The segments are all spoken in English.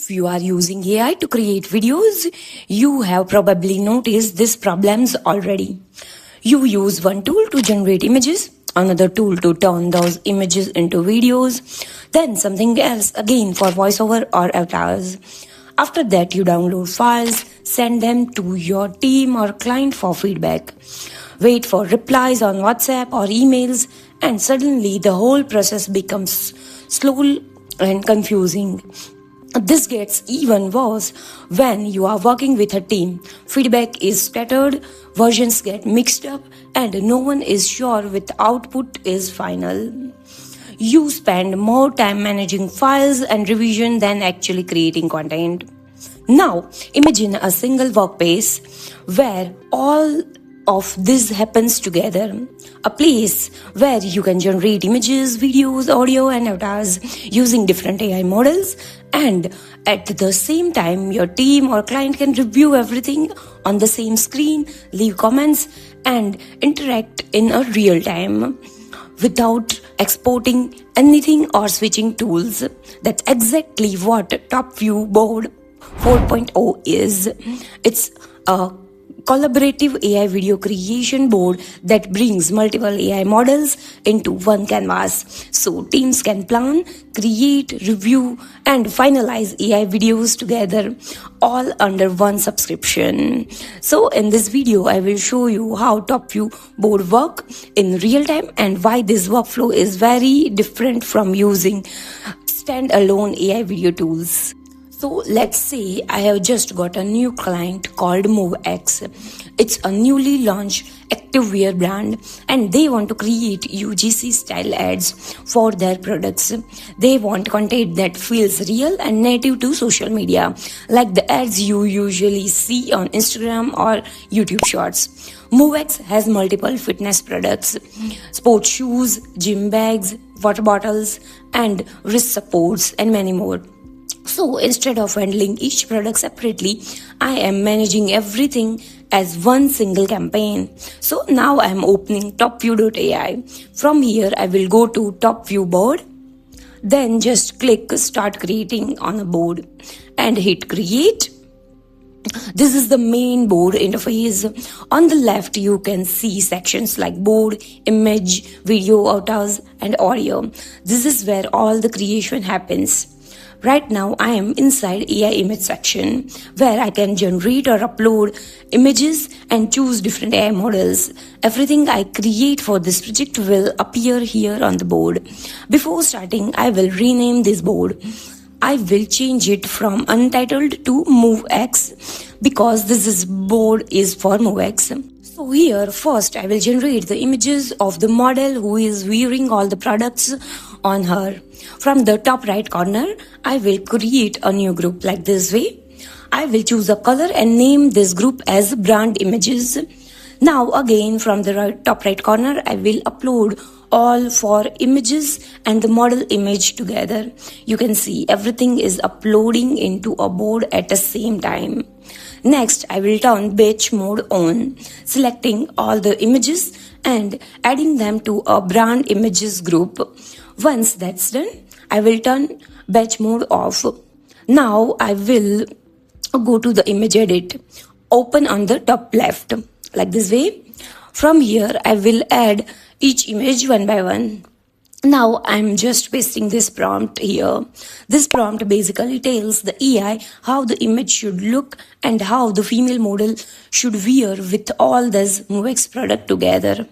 If you are using AI to create videos, you have probably noticed these problems already. You use one tool to generate images, another tool to turn those images into videos, then something else again for voiceover or avatars. After that, you download files, send them to your team or client for feedback, wait for replies on WhatsApp or emails, and suddenly the whole process becomes slow and confusing. This gets even worse when you are working with a team. Feedback is scattered, versions get mixed up, and no one is sure which output is final. You spend more time managing files and revision than actually creating content. Now, imagine a single workspace where all of this happens together. A place where you can generate images, videos, audio, and avatars using different AI models, and at the same time, your team or client can review everything on the same screen, leave comments, and interact in a real time without exporting anything or switching tools. That's exactly what Topview Board 4.0 is. It's a collaborative AI video creation board that brings multiple AI models into one canvas, so teams can plan, create, review, and finalize AI videos together, all under one subscription. So in this video, I will show you how Topview Board work in real time and why this workflow is very different from using standalone AI video tools. So let's say I have just got a new client called MoveX. It's a newly launched activewear brand and they want to create UGC-style ads for their products. They want content that feels real and native to social media, like the ads you usually see on Instagram or YouTube Shorts. MoveX has multiple fitness products, sports shoes, gym bags, water bottles, and wrist supports, and many more. So instead of handling each product separately, I am managing everything as one single campaign. So now I am opening topview.ai. From here, I will go to Topview Board. Then just click Start Creating on a board and hit Create. This is the main board interface. On the left, you can see sections like board, image, video, avatars, and audio. This is where all the creation happens. Right now, I am inside AI image section where I can generate or upload images and choose different AI models. Everything I create for this project will appear here on the board. Before starting, I will rename this board. I will change it from Untitled to MoveX because this board is for MoveX. So here, first I will generate the images of the model who is wearing all the products on her. From the top right corner, I will create a new group like this way. I will choose a color and name this group as brand images. Now again from the top right corner, I will upload all 4 images and the model image together. You can see everything is uploading into a board at the same time. Next, I will turn batch mode on, selecting all the images and adding them to a brand images group. Once that's done, I will turn batch mode off. Now I will go to the image edit, open on the top left, like this way. From here, I will add each image one by one. Now I'm just pasting this prompt here. This prompt basically tells the AI how the image should look and how the female model should wear with all this MoveX product together.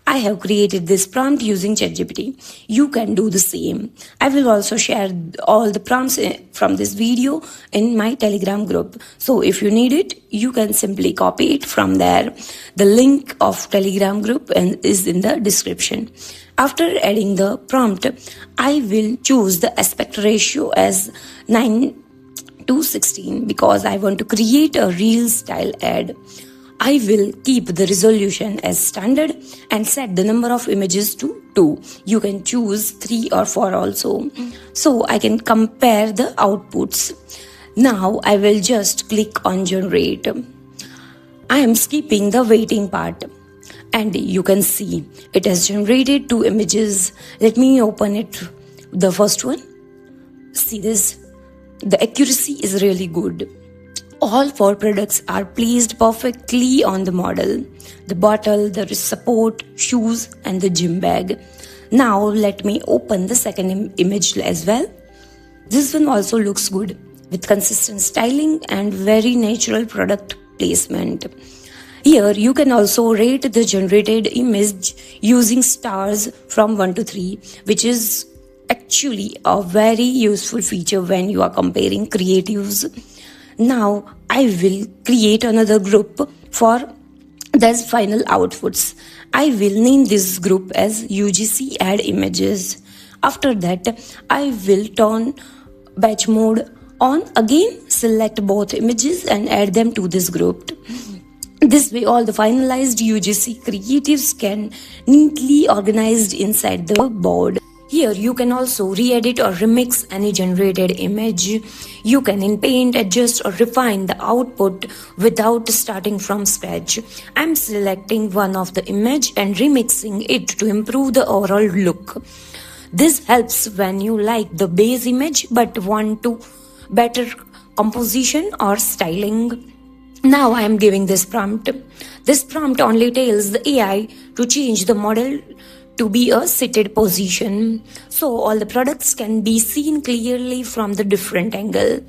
I have created this prompt using ChatGPT. You can do the same. I will also share all the prompts from this video in my Telegram group. So if you need it, you can simply copy it from there. The link of Telegram group is in the description. After adding the prompt, I will choose the aspect ratio as 9:16 because I want to create a reel style ad. I will keep the resolution as standard and set the number of images to 2. You can choose 3 or 4 also. So I can compare the outputs. Now I will just click on generate. I am skipping the waiting part. And you can see it has generated 2 images. Let me open it, the first one. See this? The accuracy is really good. All four products are placed perfectly on the model. The bottle, the wrist support, shoes and the gym bag. Now let me open the second image as well. This one also looks good with consistent styling and very natural product placement. Here you can also rate the generated image using stars from 1 to 3, which is actually a very useful feature when you are comparing creatives. Now I will create another group for these final outputs. I will name this group as UGC add images. After that, I will turn batch mode on again, select both images and add them to this group. This way all the finalized UGC creatives can neatly organized inside the board. Here you can also re-edit or remix any generated image. You can in Paint adjust or refine the output without starting from scratch. I'm selecting one of the image and remixing it to improve the overall look. This helps when you like the base image but want to better composition or styling. Now I am giving this prompt. This prompt only tells the AI to change the model to be a seated position, so all the products can be seen clearly from the different angle.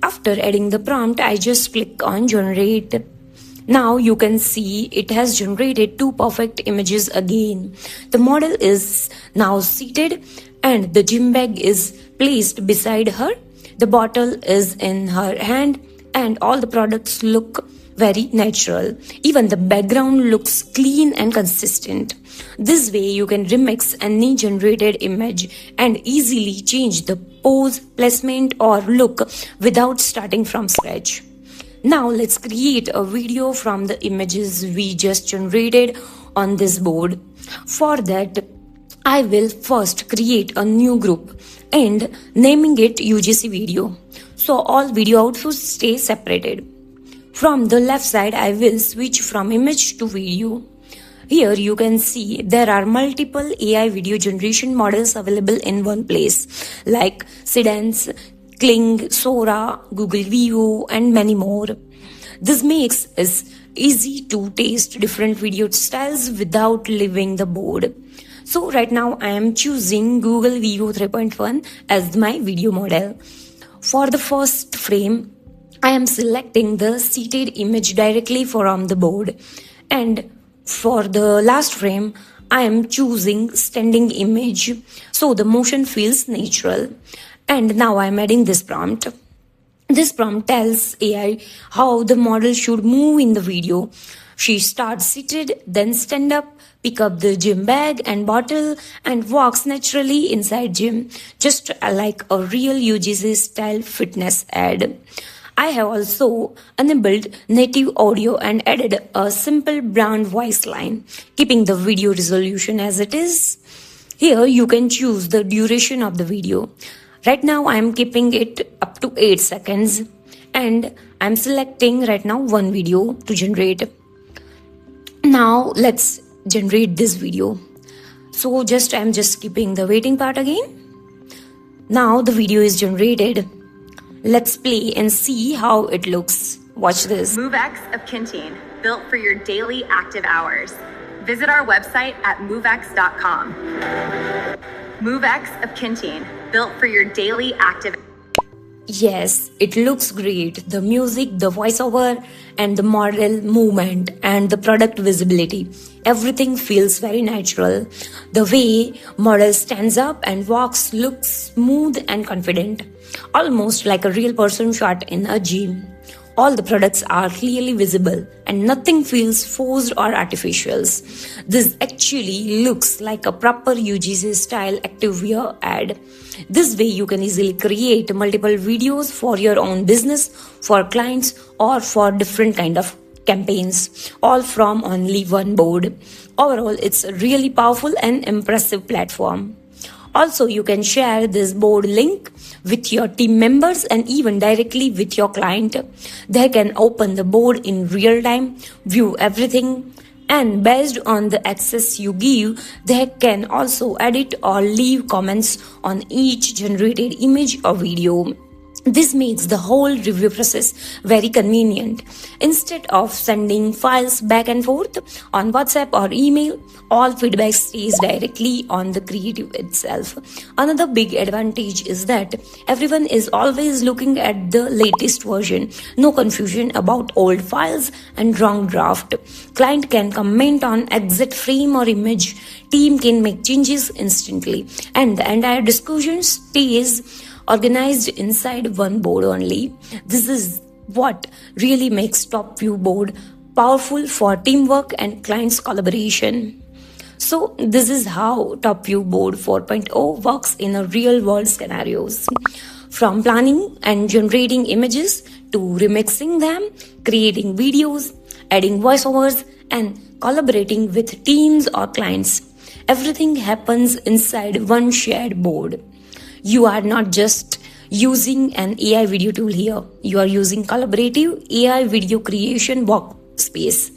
After adding the prompt, I just click on generate. Now you can see it has generated two perfect images again. The model is now seated and the gym bag is placed beside her. The bottle is in her hand and all the products look very natural. Even the background looks clean and consistent. This way you can remix any generated image and easily change the pose, placement or look without starting from scratch. Now let's create a video from the images we just generated on this board. For that, I will first create a new group and naming it UGC video. So all video outputs stay separated. From the left side, I will switch from image to video. Here you can see there are multiple AI video generation models available in one place like Seedance, Kling, Sora, Google Veo and many more. This makes it easy to taste different video styles without leaving the board. So right now I am choosing Google Veo 3.1 as my video model. For the first frame, I am selecting the seated image directly from the board, and for the last frame, I am choosing standing image so the motion feels natural. And now I am adding this prompt. This prompt tells AI how the model should move in the video. She starts seated, then stand up, pick up the gym bag and bottle and walks naturally inside gym, just like a real UGC-style fitness ad. I have also enabled native audio and added a simple brand voice line, keeping the video resolution as it is. Here you can choose the duration of the video. Right now I am keeping it up to 8 seconds and I am selecting right now one video to generate. Now let's generate this video. So I am just keeping the waiting part again. Now the video is generated. Let's play and see how it looks. Watch this. MoveX of Kintine, built for your daily active hours. Visit our website at movex.com. MoveX of Kintine, built for your daily active. Yes, it looks great. The music, the voiceover, and the model movement and the product visibility. Everything feels very natural. The way model stands up and walks looks smooth and confident. Almost like a real person shot in a gym. All the products are clearly visible and nothing feels forced or artificial. This actually looks like a proper UGC-style active wear ad. This way you can easily create multiple videos for your own business, for clients or for different kind of campaigns, all from only one board. Overall, it's a really powerful and impressive platform. Also, you can share this board link with your team members and even directly with your client. They can open the board in real time, view everything, and based on the access you give, they can also edit or leave comments on each generated image or video. This makes the whole review process very convenient. Instead of sending files back and forth on WhatsApp or email, all feedback stays directly on the creative itself. Another big advantage is that everyone is always looking at the latest version. No confusion about old files and wrong draft. Client can comment on exit frame or image. Team can make changes instantly. And the entire discussion stays organized inside one board only. This is what really makes Topview Board powerful for teamwork and clients collaboration. So this is how Topview Board 4.0 works in a real world scenarios. From planning and generating images to remixing them, creating videos, adding voiceovers, and collaborating with teams or clients. Everything happens inside one shared board. You are not just using an AI video tool here. You are using collaborative AI video creation workspace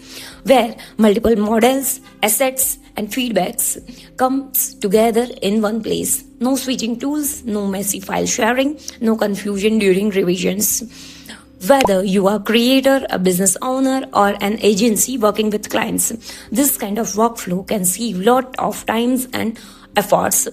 where multiple models, assets, and feedbacks comes together in one place. No switching tools, no messy file sharing, no confusion during revisions. Whether you are a creator, a business owner, or an agency working with clients, this kind of workflow can save a lot of times and efforts,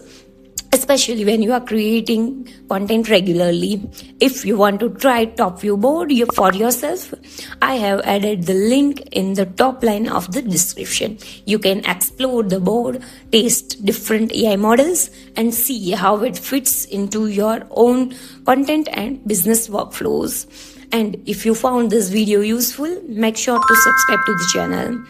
especially when you are creating content regularly. If you want to try Topview Board for yourself, I have added the link in the top line of the description. You can explore the board, test different AI models, and see how it fits into your own content and business workflows. And if you found this video useful, make sure to subscribe to the channel.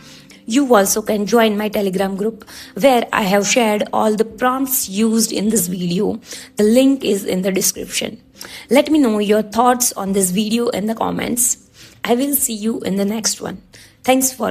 You also can join my Telegram group where I have shared all the prompts used in this video. The link is in the description. Let me know your thoughts on this video in the comments. I will see you in the next one. Thanks for